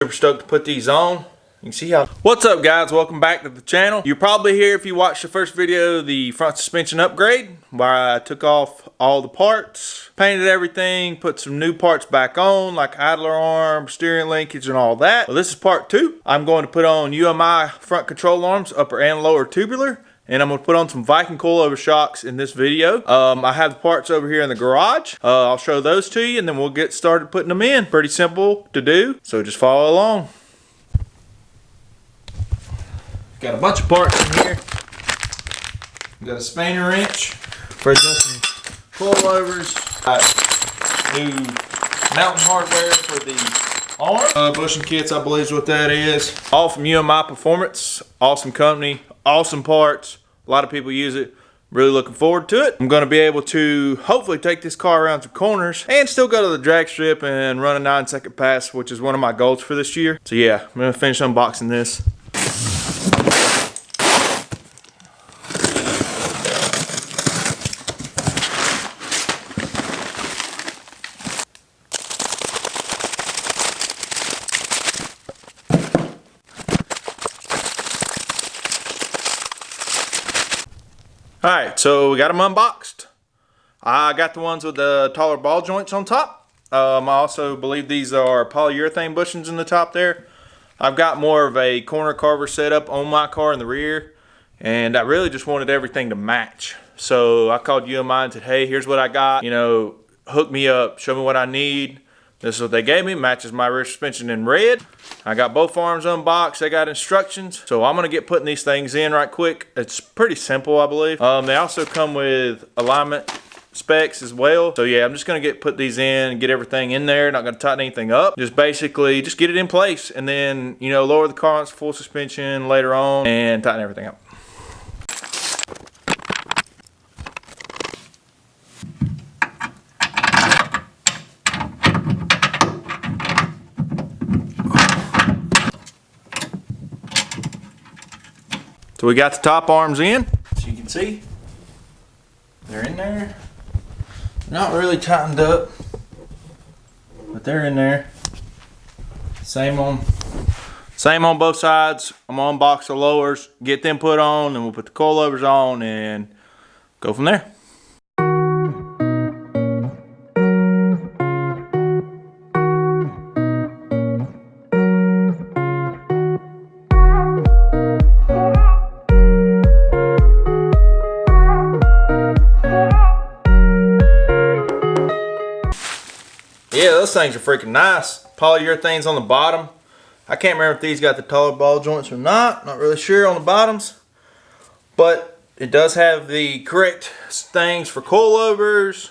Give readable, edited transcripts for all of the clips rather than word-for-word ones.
Super stoked to put these on. You can see how. What's up, guys? Welcome back to the channel. You're probably here if you watched the first video, the front suspension upgrade, where I took off all the parts, painted everything, put some new parts back on, like idler arm, steering linkage, and all that. Well, this is part 2. I'm going to put on UMI front control arms, upper and lower tubular, and I'm going to put on some Viking coilover shocks in this video. I have the parts over here in the garage. I'll show those to you, and then we'll get started putting them in. Pretty simple to do, so just follow along. Got a bunch of parts in here. Got a spanner wrench for adjusting coilovers. Got new mountain hardware for the arm. Bushing kits, I believe is what that is. All from UMI Performance. Awesome company, awesome parts. A lot of people use it. Really looking forward to it. I'm going to be able to hopefully take this car around some corners and still go to the drag strip and run a 9-second pass, which is one of my goals for this year. So yeah, I'm going to finish unboxing this. Alright, so we got them unboxed. I got the ones with the taller ball joints on top. I also believe these are polyurethane bushings in the top there. I've got more of a corner carver setup on my car in the rear, and I really just wanted everything to match. So I called UMI and said, hey, here's what I got. You know, hook me up, show me what I need. This is what they gave me, matches my rear suspension in red. I got both arms unboxed, they got instructions. So I'm gonna get putting these things in right quick. It's pretty simple, I believe. They also come with alignment specs as well. So yeah, I'm just gonna put these in and get everything in there. Not gonna tighten anything up. Just basically, just get it in place and then, you know, lower the car onto full suspension later on and tighten everything up. So we got the top arms in, so you can see they're in there. Not really tightened up, but they're in there. Same on both sides. I'm gonna unbox the lowers, get them put on, and we'll put the coilovers on and go from there. Yeah, those things are freaking nice. Polyurethanes on the bottom. I can't remember if these got the taller ball joints or not. Not really sure on the bottoms. But it does have the correct things for coilovers.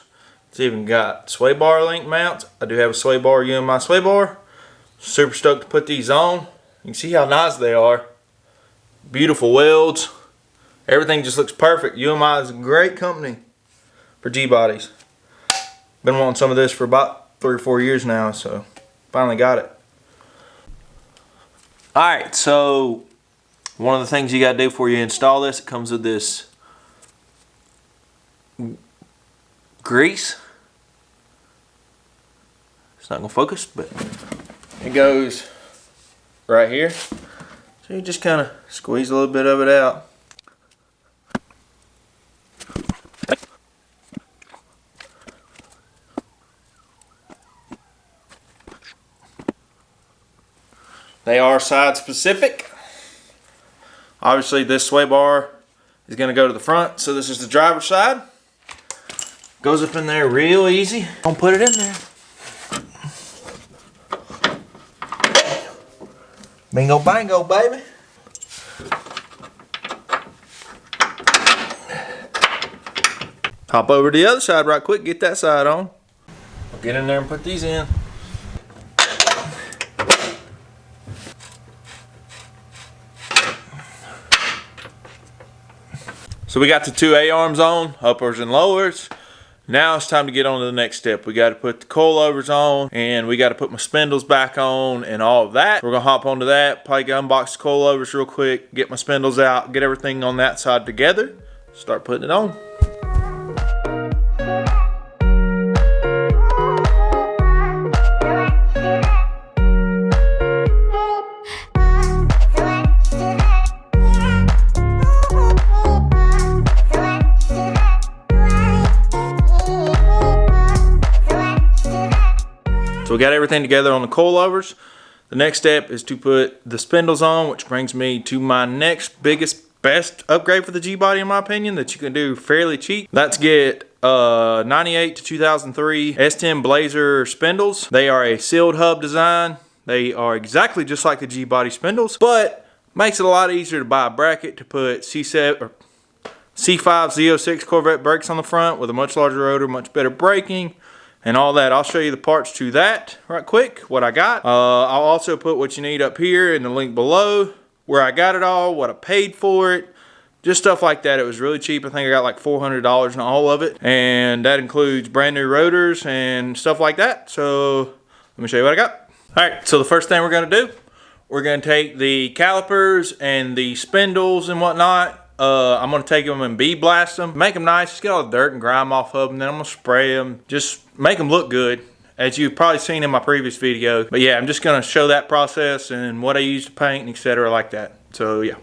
It's even got sway bar link mounts. I do have a sway bar, UMI sway bar. Super stoked to put these on. You can see how nice they are. Beautiful welds. Everything just looks perfect. UMI is a great company for G-bodies. Been wanting some of this for about 3 or 4 years now, so finally got it. Alright, so one of the things you got to do before you install this, it comes with this grease. It's not going to focus, but it goes right here. So you just kind of squeeze a little bit of it out. They are side specific. Obviously this sway bar is going to go to the front, so this is the driver's side. Goes up in there real easy. Don't put it in there. Bingo bango, baby. Hop over to the other side right quick, get that side on. I'll get in there and put these in. So we got the 2 A-arms on, uppers and lowers. Now it's time to get on to the next step. We got to put the coilovers on, and we got to put my spindles back on and all of that. We're going to hop onto that, probably unbox the coilovers real quick, get my spindles out, get everything on that side together, start putting it on. we got everything together on the coilovers. The next step is to put the spindles on, which brings me to my next best upgrade for the Gbody, in my opinion, that you can do fairly cheap. Let's get 98 to 2003 S10 Blazer spindles. They are a sealed hub design. They are exactly just like the Gbody spindles, but makes it a lot easier to buy a bracket to put C7 or C5 Z06 Corvette brakes on the front with a much larger rotor, much better braking, and all that. I'll show you the parts to that right quick, what I got. I'll also put what you need up here in the link below, where I got it all, what I paid for it, just stuff like that. It was really cheap. I think I got like $400 in all of it, and that includes brand new rotors and stuff like that. So let me show you what I got. All right, so the first thing we're gonna do, we're gonna take the calipers and the spindles and whatnot. I'm gonna take them and bead blast them, make them nice, just get all the dirt and grime off of them. Then I'm gonna spray them, just make them look good, as you've probably seen in my previous video. But yeah, I'm just gonna show that process and what I use to paint and etc. like that. So yeah.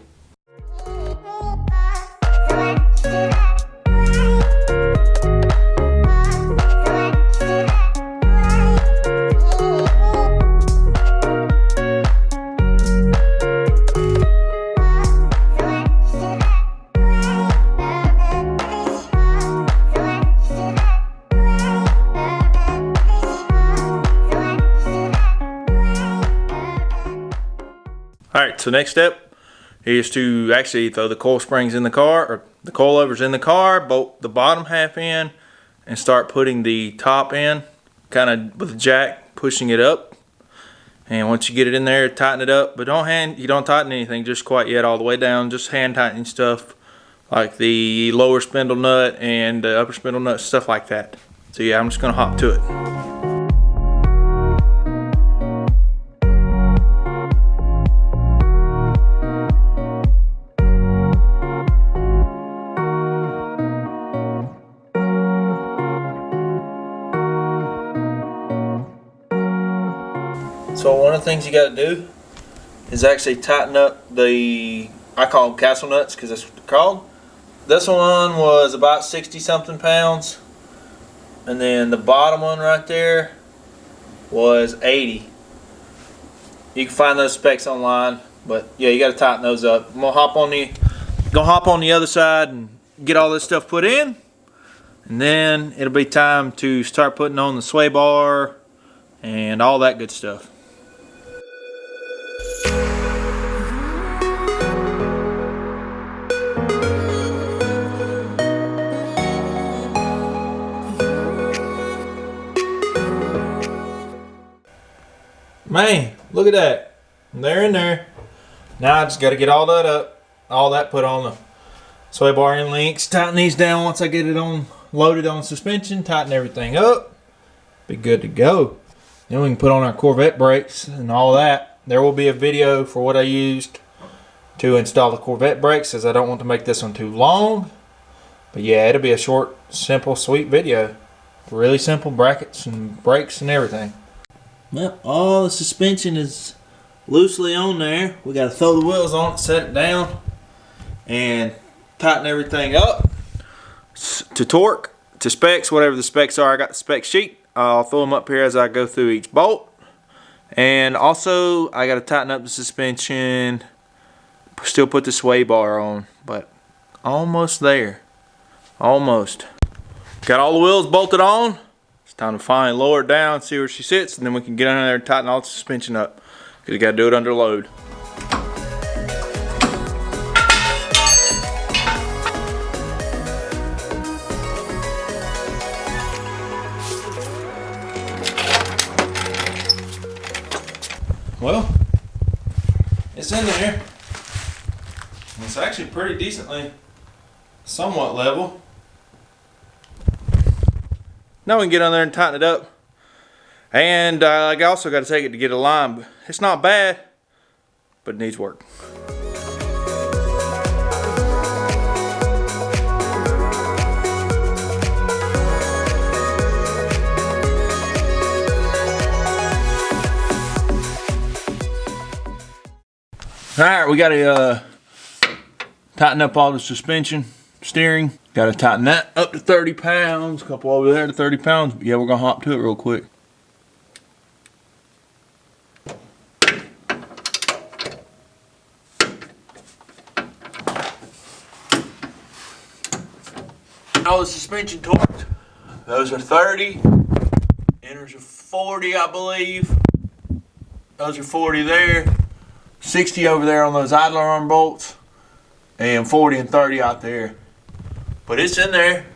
Alright, so next step is to actually throw the coil springs in the car, or the coilovers in the car, bolt the bottom half in, and start putting the top in, kind of with a jack, pushing it up. And once you get it in there, tighten it up, but you don't tighten anything just quite yet all the way down, just hand tightening stuff like the lower spindle nut and the upper spindle nut, stuff like that. So yeah, I'm just gonna hop to it. So one of the things you got to do is actually tighten up the, I call them castle nuts because that's what they're called. This one was about 60 something pounds, and then the bottom one right there was 80. You can find those specs online, but yeah, you got to tighten those up. I'm gonna hop on the other side and get all this stuff put in, and then it'll be time to start putting on the sway bar and all that good stuff. Man, look at that. They're in there. Now I just got to get all that up, all that put on the sway bar and links. Tighten these down once I get it on loaded on suspension. Tighten everything up. Be good to go. Then we can put on our Corvette brakes and all that. There will be a video for what I used to install the Corvette brakes, as I don't want to make this one too long. But yeah, it'll be a short, simple, sweet video. Really simple brackets and brakes and everything. Well, all the suspension is loosely on there. We got to throw the wheels on it, set it down, and tighten everything up to torque, to specs, whatever the specs are. I got the spec sheet. I'll throw them up here as I go through each bolt. And also, I got to tighten up the suspension, still put the sway bar on, but almost there. Almost. Got all the wheels bolted on. It's time to finally lower it down, see where she sits, and then we can get under there and tighten all the suspension up, because you got to do it under load. Well, it's in there. It's actually pretty decently, somewhat level. Now we can get on there and tighten it up. And I also got to take it to get a line. It's not bad, but it needs work. Alright, we got to tighten up all the suspension, steering. Got to tighten that up to 30 pounds. A couple over there to 30 pounds. But yeah, we're going to hop to it real quick. All the suspension torqued. Those are 30. Inners are 40, I believe. Those are 40 there. 60 over there on those idler arm bolts. And 40 and 30 out there. But it's in there.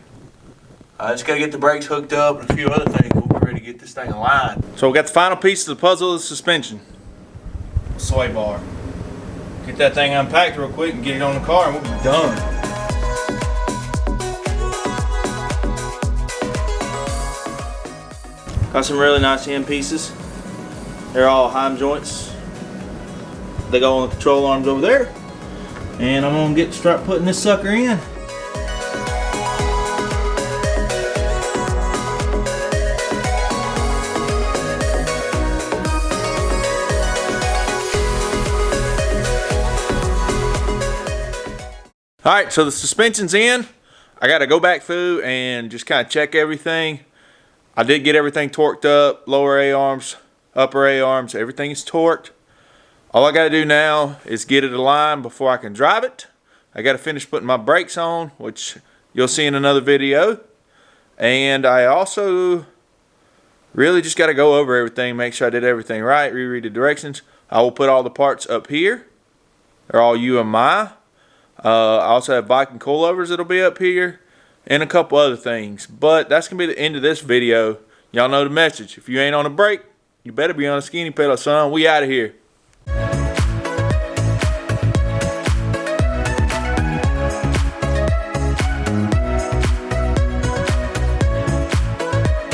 I just got to get the brakes hooked up and a few other things. We'll be ready to get this thing aligned. So we got the final piece of the puzzle of the suspension. Sway bar. Get that thing unpacked real quick and get it on the car and we'll be done. Got some really nice end pieces. They're all Heim joints. They go on the control arms over there. And I'm gonna start putting this sucker in. Alright, so the suspension's in. I gotta go back through and just kind of check everything. I did get everything torqued up, lower A-arms, upper A-arms, everything is torqued. All I gotta do now is get it aligned before I can drive it. I gotta finish putting my brakes on, which you'll see in another video. And I also really just gotta go over everything, make sure I did everything right, reread the directions. I will put all the parts up here. They're all UMI. I also have Viking coilovers that'll be up here and a couple other things. But that's going to be the end of this video. Y'all know the message. If you ain't on a brake, you better be on a skinny pedal, son. We out of here.